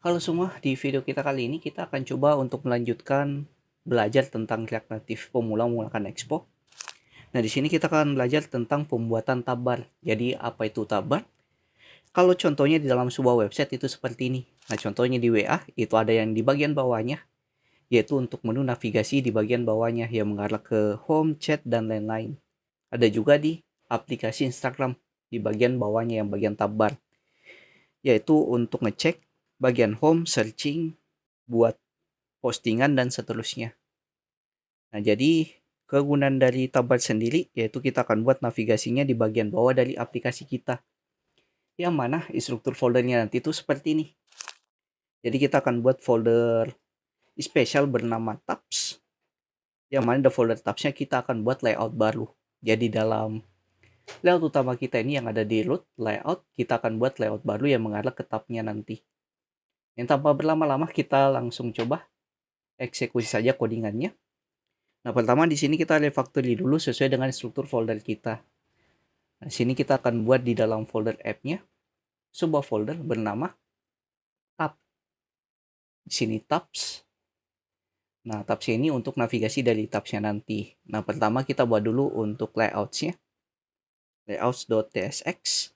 Halo semua, di video kita kali ini kita akan coba untuk melanjutkan belajar tentang React Native pemula menggunakan Expo. Nah, di sini kita akan belajar tentang pembuatan tab bar. Jadi, apa itu tab bar? Kalau contohnya di dalam sebuah website itu seperti ini. Nah, contohnya di WA itu ada yang di bagian bawahnya, yaitu untuk menu navigasi di bagian bawahnya yang mengarah ke home, chat, dan lain-lain. Ada juga di aplikasi Instagram di bagian bawahnya yang bagian tab bar, yaitu untuk ngecek bagian home, searching, buat postingan dan seterusnya. Nah, jadi kegunaan dari tabbar sendiri yaitu kita akan buat navigasinya di bagian bawah dari aplikasi kita. Yang mana instruktur foldernya nanti itu seperti ini. Jadi kita akan buat folder spesial bernama tabs. Yang mana di folder tabsnya kita akan buat layout baru. Jadi dalam layout utama kita ini yang ada di root layout, kita akan buat layout baru yang mengarah ke tabnya nanti. Yang tanpa berlama-lama kita langsung coba eksekusi saja codingannya. Nah, pertama di sini kita refactory dulu sesuai dengan struktur folder kita. Nah, sini kita akan buat di dalam folder app-nya sebuah folder bernama tab. Di sini tabs. Nah, tabs ini untuk navigasi dari tabsnya nanti. Nah, pertama kita buat dulu untuk layouts-nya. Layouts.tsx.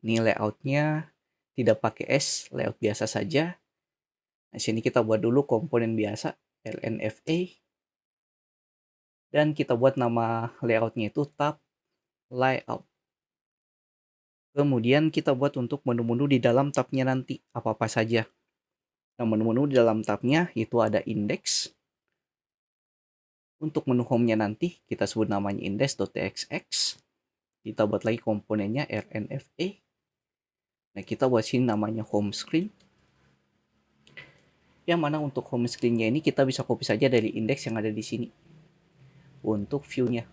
Ini layout-nya tidak pakai S, layout biasa saja. Nah, sini kita buat dulu komponen biasa, lnfa. Dan kita buat nama layout-nya itu tab layout. Kemudian kita buat untuk menu-menu di dalam tabnya nanti, apa-apa saja. Nah, menu-menu di dalam tabnya itu ada index. Untuk menu home-nya nanti kita sebut namanya index.txx. Kita buat lagi komponennya rnfa. Nah, kita buat sini namanya home screen. Yang mana untuk home screen-nya ini kita bisa copy saja dari index yang ada di sini. Untuk view-nya.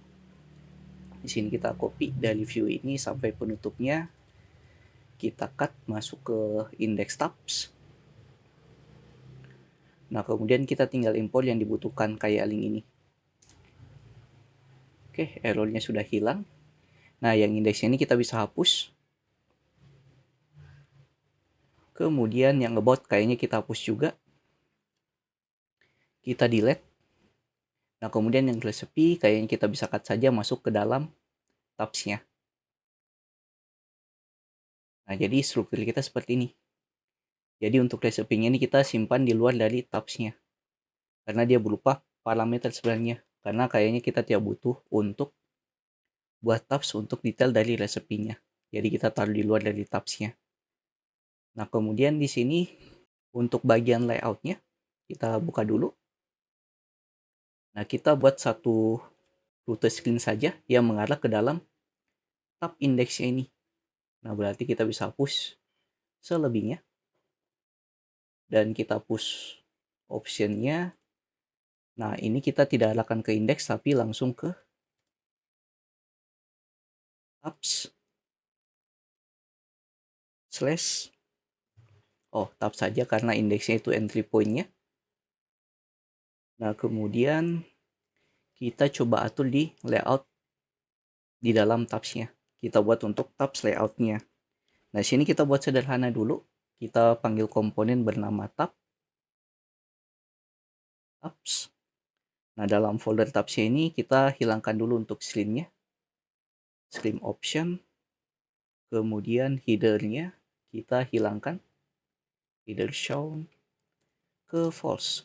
Di sini kita copy dari view ini sampai penutupnya. Kita cut masuk ke index tabs. Nah, kemudian kita tinggal import yang dibutuhkan kayak link ini. Oke, errornya sudah hilang. Nah, yang indeksnya ini kita bisa hapus. Kemudian yang about kayaknya kita hapus juga. Kita delete. Nah, kemudian yang recipe kayaknya kita bisa cut saja masuk ke dalam tabsnya. Nah, jadi struktur kita seperti ini. Jadi untuk resepnya ini kita simpan di luar dari tabsnya. Karena dia berupa parameter sebenarnya. Karena kayaknya kita tidak butuh untuk buat tabs untuk detail dari resepnya. Jadi kita taruh di luar dari tabsnya. Nah, kemudian di sini untuk bagian layoutnya kita buka dulu. Nah, kita buat satu rute screen saja yang mengarah ke dalam tab indeksnya ini. Nah, berarti kita bisa hapus selebihnya. Dan kita push optionnya. Nah, ini kita tidak arahkan ke indeks tapi langsung ke tabs slash tab saja karena indeksnya itu entry point-nya. Nah, kemudian kita coba atur di layout di dalam tabsnya. Kita buat untuk tabs layout-nya. Nah, sini kita buat sederhana dulu. Kita panggil komponen bernama tabs. Nah, dalam folder tabsnya ini kita hilangkan dulu untuk screen-nya. Screen option. Kemudian header-nya kita hilangkan. Header shown ke false.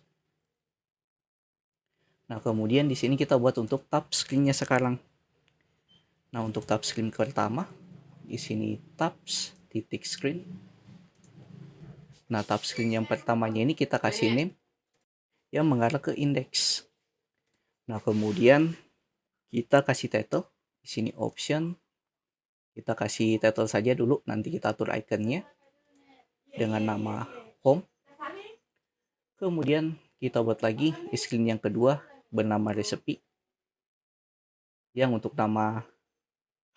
Nah, kemudian di sini kita buat untuk tab screen-nya sekarang. Nah, untuk tab screen pertama di sini tabs titik screen. Nah, tab screen yang pertamanya ini kita kasih name yang mengarah ke index. Nah, kemudian kita kasih title di sini option. Kita kasih title saja dulu, nanti kita atur iconnya dengan nama home. Kemudian kita buat lagi screen yang kedua bernama recipe. Yang untuk nama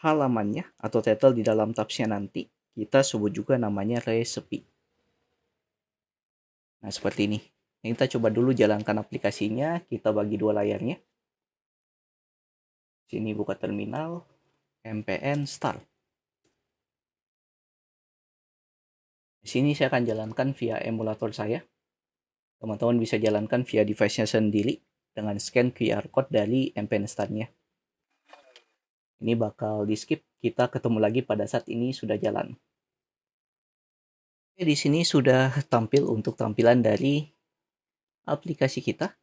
halamannya atau title di dalam tabsnya nanti kita sebut juga namanya recipe. Nah, seperti ini. Kita coba dulu jalankan aplikasinya. Kita bagi dua layarnya. Sini buka terminal, mpn start. Di sini saya akan jalankan via emulator saya. Teman-teman bisa jalankan via device-nya sendiri dengan scan QR code dari MPN Stand-nya. Ini bakal di skip, kita ketemu lagi pada saat ini sudah jalan. Oke, di sini sudah tampil untuk tampilan dari aplikasi kita.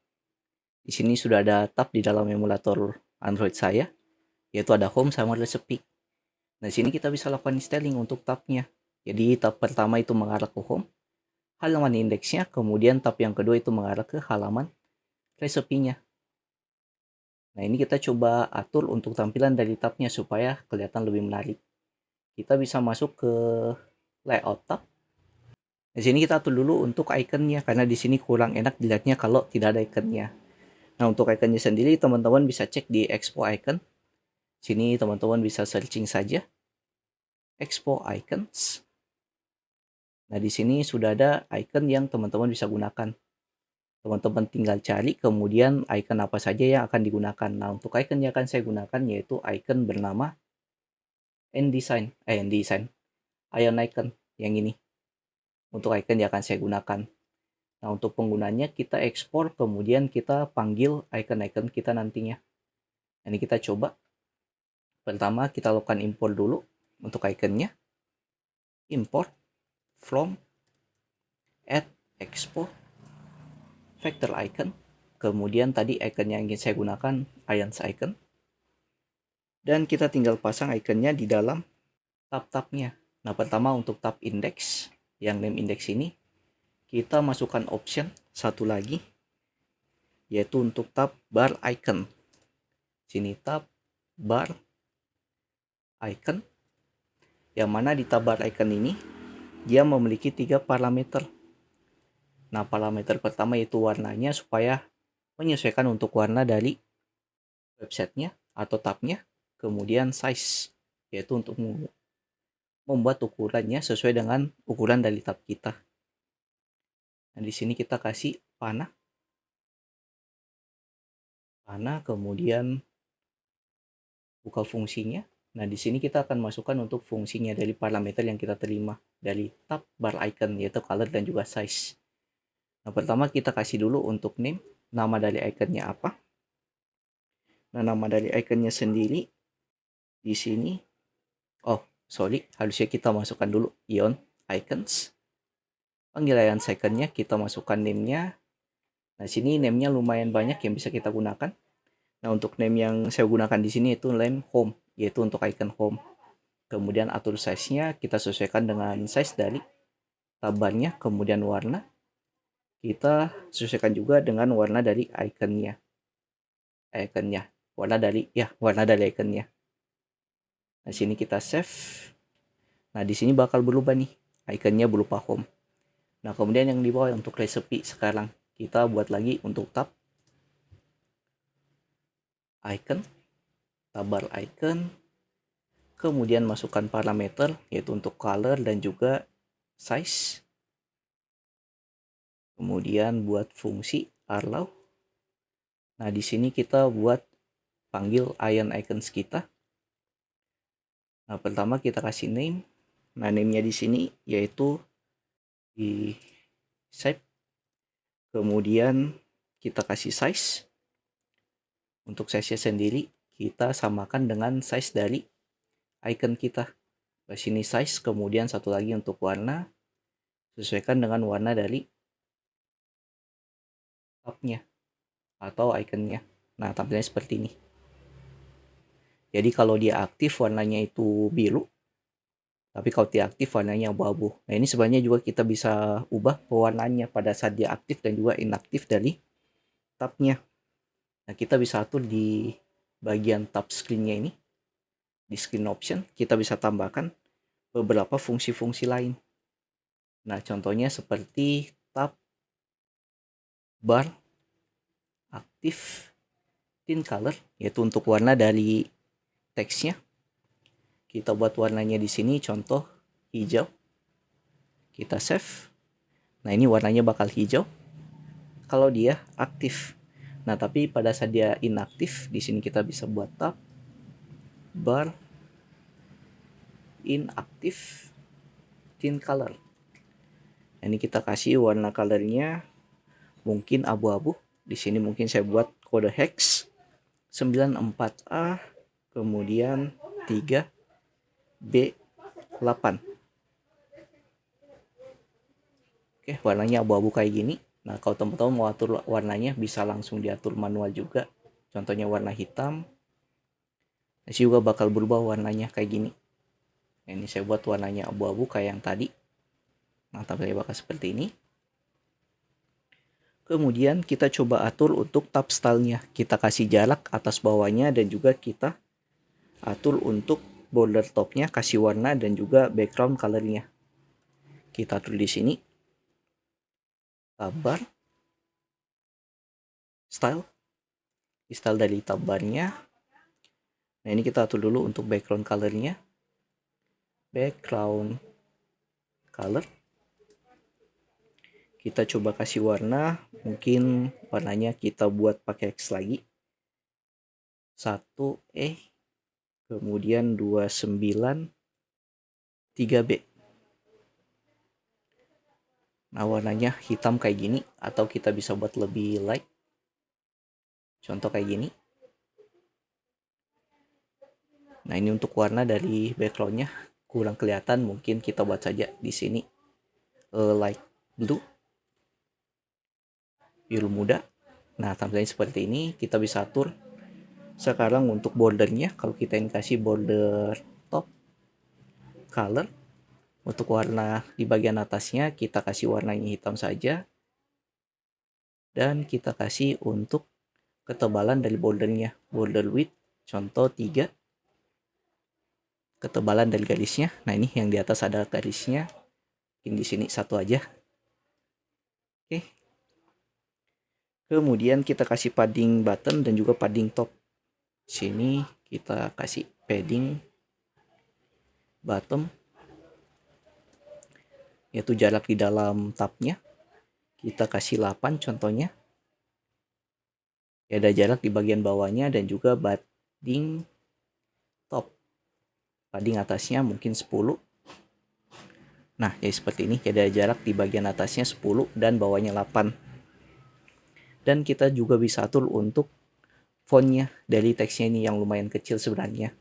Di sini sudah ada tab di dalam emulator Android saya, yaitu ada home sama recipe. Nah, di sini kita bisa lakukan styling untuk tabnya. Jadi tab pertama itu mengarah ke home, halaman indeksnya, kemudian tab yang kedua itu mengarah ke halaman resepnya. Nah, ini kita coba atur untuk tampilan dari tabnya supaya kelihatan lebih menarik. Kita bisa masuk ke layout tab. Di sini kita atur dulu untuk ikonnya karena di sini kurang enak dilihatnya kalau tidak ada ikonnya. Nah, untuk ikonnya sendiri teman-teman bisa cek di Expo Icon. Sini teman-teman bisa searching saja Expo Icons. Nah, di sini sudah ada icon yang teman-teman bisa gunakan. Teman-teman tinggal cari kemudian icon apa saja yang akan digunakan. Nah, untuk icon yang akan saya gunakan yaitu icon bernama InDesign, Ion Icon yang ini. Untuk icon yang akan saya gunakan. Nah, untuk penggunanya kita ekspor kemudian kita panggil icon-icon kita nantinya. Ini kita coba. Pertama kita lakukan import dulu untuk iconnya. Import from add expo vector icon. Kemudian tadi icon yang ingin saya gunakan Ions icon. Dan kita tinggal pasang iconnya di dalam tab-tabnya. Nah, pertama untuk tab index, yang name index ini, kita masukkan option satu lagi, yaitu untuk tab bar icon. Sini tab bar icon, yang mana di tab bar icon ini, dia memiliki 3 parameter. Nah, parameter pertama yaitu warnanya supaya menyesuaikan untuk warna dari websitenya atau tabnya. Kemudian size, yaitu untuk membuat ukurannya sesuai dengan ukuran dari tab kita. Nah, di sini kita kasih panah, kemudian buka fungsinya. Nah, di sini kita akan masukkan untuk fungsinya dari parameter yang kita terima dari tab bar icon, yaitu color dan juga size. Nah, pertama kita kasih dulu untuk name, nama dari iconnya apa. Nah, nama dari iconnya sendiri di sini, harusnya kita masukkan dulu Ion Icons. Panggil Ion iconnya, kita masukkan name-nya. Nah, sini name-nya lumayan banyak yang bisa kita gunakan. Nah, untuk name yang saya gunakan di sini itu name home, yaitu untuk icon home. Kemudian atur size-nya, kita sesuaikan dengan size dari tabarnya, kemudian warna. Kita sesuaikan juga dengan warna dari iconnya. Warna dari iconnya. Nah, sini kita save. Nah, di sini bakal berubah nih, iconnya berupa home. Nah, kemudian yang di bawah untuk recipe sekarang kita buat lagi untuk tab icon, bar icon, kemudian masukkan parameter yaitu untuk color dan juga size. Kemudian buat fungsi allow. Nah, di sini kita buat panggil ion icons kita. Nah, pertama kita kasih name. Nah, name-nya di sini yaitu di shape. Kemudian kita kasih size. Untuk size-nya sendiri kita samakan dengan size dari icon kita. Di sini size, kemudian satu lagi untuk warna, sesuaikan dengan warna dari tabnya atau iconnya. Nah, tampilannya seperti ini. Jadi kalau dia aktif warnanya itu biru, tapi kalau tidak aktif warnanya abu-abu. Nah, ini sebenarnya juga kita bisa ubah pewarnaannya pada saat dia aktif dan juga inaktif dari tabnya. Nah, kita bisa atur di bagian tab screen-nya ini. Di screen option kita bisa tambahkan beberapa fungsi-fungsi lain. Nah, contohnya seperti tab bar aktif tint color, yaitu untuk warna dari teksnya. Kita buat warnanya di sini contoh hijau. Kita save. Nah, ini warnanya bakal hijau kalau dia aktif. Nah, tapi pada saat dia inaktif, di sini kita bisa buat tab bar inaktif tint color. Nah, ini kita kasih warna colornya mungkin abu-abu. Di sini mungkin saya buat kode hex 94A, kemudian 3B8. Oke, warnanya abu-abu kayak gini. Nah, kalau teman-teman mau atur warnanya bisa langsung diatur manual juga. Contohnya warna hitam. Nah, juga bakal berubah warnanya kayak gini. Nah, ini saya buat warnanya abu-abu kayak yang tadi. Nah, tampilnya bakal seperti ini. Kemudian kita coba atur untuk tab stylenya. Kita kasih jarak atas bawahnya dan juga kita atur untuk border topnya, kasih warna dan juga background colornya. Kita atur di sini. Tab bar, style dari tab barnya. Nah, ini kita atur dulu untuk background colornya. Background color. Kita coba kasih warna. Mungkin warnanya kita buat pakai X lagi. 1E. Kemudian 29. 3B. Nah, warnanya hitam kayak gini. Atau kita bisa buat lebih light. Contoh kayak gini. Nah, ini untuk warna dari backgroundnya kurang kelihatan. Mungkin kita buat saja di sini light blue. Biru muda. Nah, tampilannya seperti ini. Kita bisa atur. Sekarang untuk bordernya. Kalau kita ini kasih border top color. Untuk warna di bagian atasnya kita kasih warnanya hitam saja. Dan kita kasih untuk ketebalan dari bordernya. Border width contoh 3. Ketebalan dari garisnya. Nah, ini yang di atas ada garisnya. Mungkin di sini 1 aja. Oke. Kemudian kita kasih padding button dan juga padding top. Sini kita kasih padding bottom. Yaitu jarak di dalam tabnya. Kita kasih 8 contohnya. Ya, ada jarak di bagian bawahnya dan juga padding top. Padding atasnya mungkin 10. Nah, ya seperti ini. Ada jarak di bagian atasnya 10 dan bawahnya 8. Dan kita juga bisa atur untuk fontnya dari teksnya ini yang lumayan kecil sebenarnya.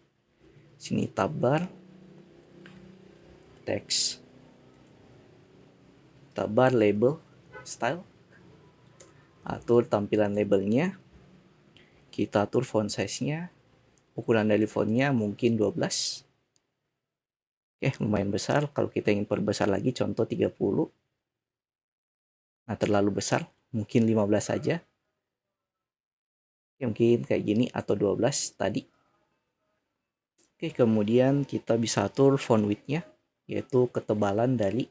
Sini tab bar, teks, tab bar label, style, atur tampilan labelnya, kita atur font size-nya, ukuran dari fontnya mungkin 12. Oke, lumayan besar. Kalau kita ingin perbesar lagi, contoh 30. Nah, terlalu besar, mungkin 15 saja. Oke, mungkin kayak gini atau 12 tadi. Oke, kemudian kita bisa atur font width-nya, yaitu ketebalan dari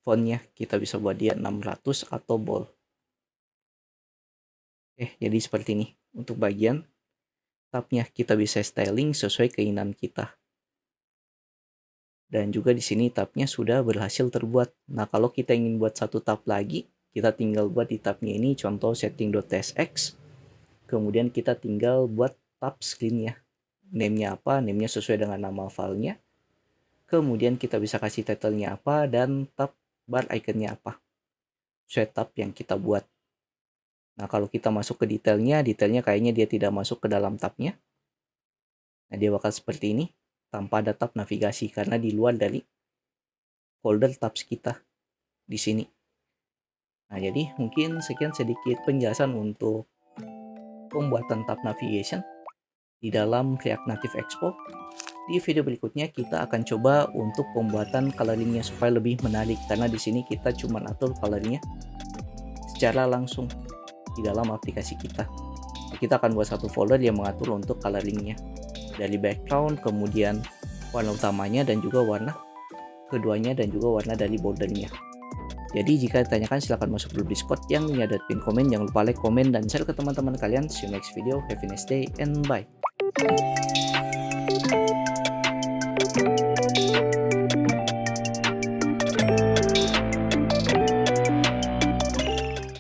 fontnya. Kita bisa buat dia 600 atau bold. Oke, jadi seperti ini. Untuk bagian tabnya kita bisa styling sesuai keinginan kita. Dan juga di sini tabnya sudah berhasil terbuat. Nah, kalau kita ingin buat satu tab lagi, kita tinggal buat di tabnya ini contoh setting.tsx. Kemudian kita tinggal buat tab screen-nya. Name-nya apa? Name-nya sesuai dengan nama filenya. Kemudian kita bisa kasih title-nya apa dan tab bar icon-nya apa. Sesuai tab yang kita buat. Nah, kalau kita masuk ke detailnya kayaknya dia tidak masuk ke dalam tabnya. Nah, dia bakal seperti ini. Tanpa ada tab navigasi karena di luar dari folder tabs kita di sini. Nah, jadi mungkin sekian sedikit penjelasan untuk pembuatan tab navigation di dalam React Native Expo. Di video berikutnya kita akan coba untuk pembuatan coloringnya supaya lebih menarik karena di sini kita cuma atur coloringnya secara langsung di dalam aplikasi kita. Kita akan buat satu folder yang mengatur untuk coloringnya. Dari background, kemudian warna utamanya dan juga warna keduanya dan juga warna dari bordernya. Jadi jika ditanyakan silahkan masuk dulu Discord yang punya pin komen. Jangan lupa like, komen, dan share ke teman-teman kalian. See you next video. Have a nice day and bye.